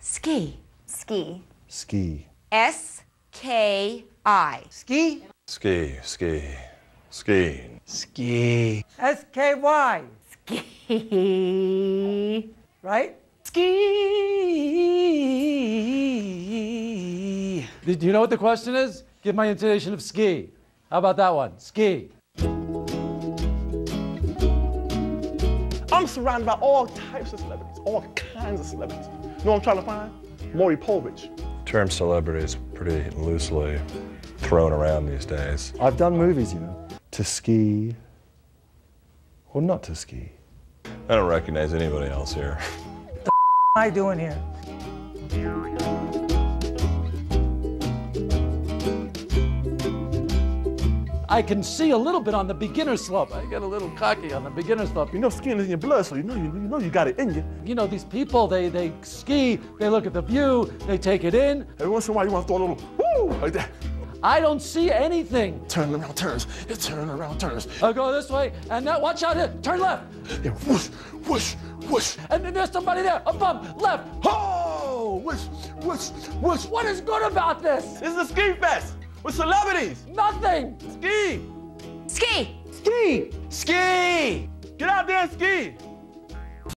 Ski. Ski. Ski. S-K-I. Ski. Ski, ski, ski. Ski. S-K-Y. Ski. Right? Ski. Do you know what the question is? Give my intonation of ski. How about that one? Ski. I'm surrounded by all types of celebrities, all kinds of celebrities. You know what I'm trying to find? Maury Povich. The term celebrity is pretty loosely thrown around these days. I've done movies, you know. To ski or not to ski. I don't recognize anybody else here. What am I doing here? I can see a little bit on the beginner slope. I get a little cocky on the beginner slope. You know skiing is in your blood, so you know you got it in you. You know, these people, they ski, they look at the view, they take it in. Every once in a while you want to throw a little woo like that. I don't see anything. Turn around turns. It's turn around turns. I'll go this way, and now watch out here. Turn left. Yeah, whoosh, whoosh, whoosh. And then there's somebody there. A bump, left. Oh, whoosh, whoosh, whoosh. What is good about this? This is a ski fest with celebrities. Nothing. Ski. Ski. Ski. Ski. Get out there and ski.